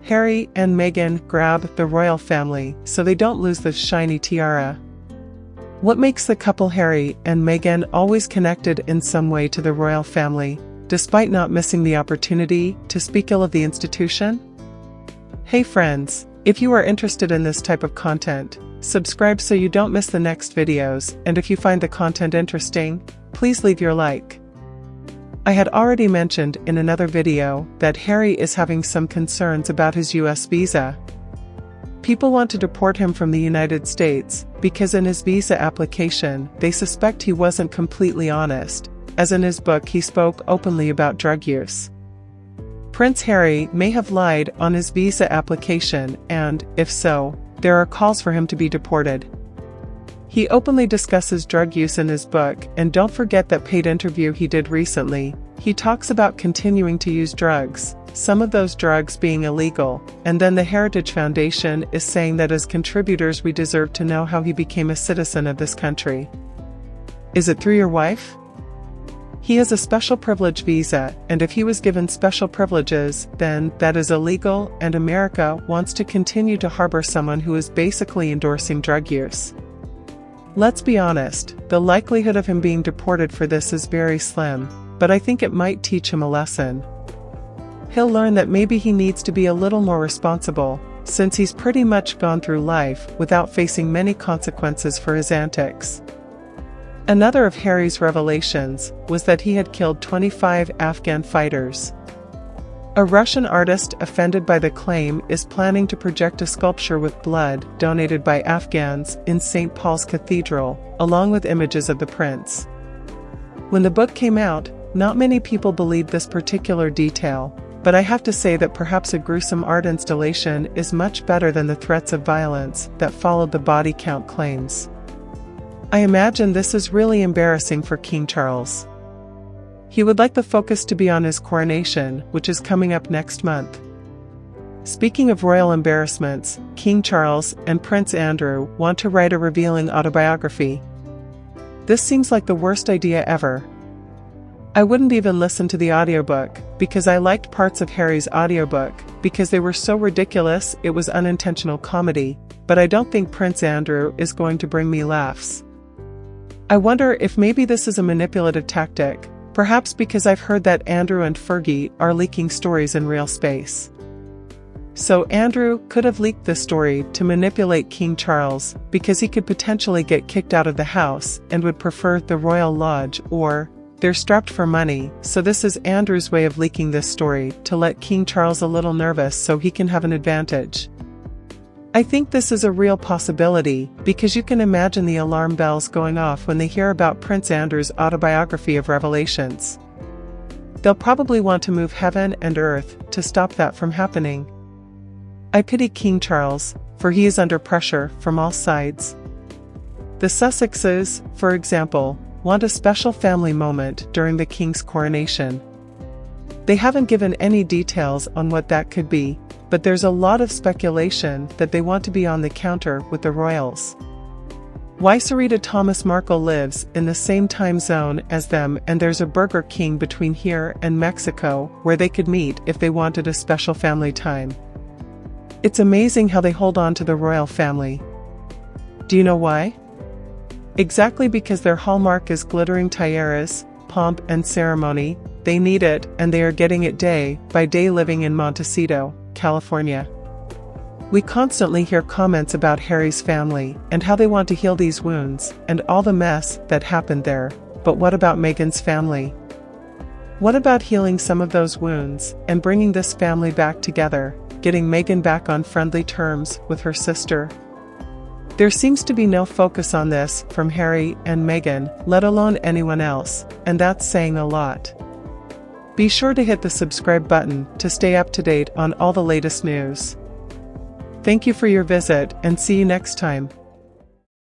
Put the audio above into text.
Harry and Meghan grab the royal family so they don't lose the shiny tiara. What makes the couple Harry and Meghan always connected in some way to the royal family, despite not missing the opportunity to speak ill of the institution? Hey friends, if you are interested in this type of content, subscribe so you don't miss the next videos, and if you find the content interesting, please leave your like. I had already mentioned in another video that Harry is having some concerns about his US visa. People want to deport him from the United States because in his visa application they suspect he wasn't completely honest, as in his book he spoke openly about drug use. Prince Harry may have lied on his visa application and, if so, there are calls for him to be deported. He openly discusses drug use in his book, and don't forget that paid interview he did recently, he talks about continuing to use drugs, some of those drugs being illegal, and then the Heritage Foundation is saying that as contributors we deserve to know how he became a citizen of this country. Is it through your wife? He has a special privilege visa, and if he was given special privileges, then that is illegal, and America wants to continue to harbor someone who is basically endorsing drug use. Let's be honest, the likelihood of him being deported for this is very slim, but I think it might teach him a lesson. He'll learn that maybe he needs to be a little more responsible, since he's pretty much gone through life without facing many consequences for his antics. Another of Harry's revelations was that he had killed 25 Afghan fighters. A Russian artist offended by the claim is planning to project a sculpture with blood donated by Afghans in St. Paul's Cathedral, along with images of the prince. When the book came out, not many people believed this particular detail, but I have to say that perhaps a gruesome art installation is much better than the threats of violence that followed the body count claims. I imagine this is really embarrassing for King Charles. He would like the focus to be on his coronation, which is coming up next month. Speaking of royal embarrassments, King Charles and Prince Andrew want to write a revealing autobiography. This seems like the worst idea ever. I wouldn't even listen to the audiobook, because I liked parts of Harry's audiobook, because they were so ridiculous it was unintentional comedy, but I don't think Prince Andrew is going to bring me laughs. I wonder if maybe this is a manipulative tactic, perhaps because I've heard that Andrew and Fergie are leaking stories in real space. So Andrew could have leaked this story to manipulate King Charles, because he could potentially get kicked out of the house and would prefer the Royal Lodge, or they're strapped for money, so this is Andrew's way of leaking this story to let King Charles a little nervous so he can have an advantage. I think this is a real possibility, because you can imagine the alarm bells going off when they hear about Prince Andrew's autobiography of revelations. They'll probably want to move heaven and earth to stop that from happening. I pity King Charles, for he is under pressure from all sides. The Sussexes, for example, want a special family moment during the King's coronation. They haven't given any details on what that could be, but there's a lot of speculation that they want to be on the counter with the royals. Rita Markles lives in the same time zone as them, and there's a Burger King between here and Mexico where they could meet if they wanted a special family time. It's amazing how they hold on to the royal family. Do you know why? Exactly because their hallmark is glittering tiaras, pomp and ceremony. They need it, and they are getting it day by day living in Montecito, California. We constantly hear comments about Harry's family and how they want to heal these wounds and all the mess that happened there, but what about Meghan's family? What about healing some of those wounds and bringing this family back together, getting Meghan back on friendly terms with her sister? There seems to be no focus on this from Harry and Meghan, let alone anyone else, and that's saying a lot. Be sure to hit the subscribe button to stay up to date on all the latest news. Thank you for your visit, and see you next time.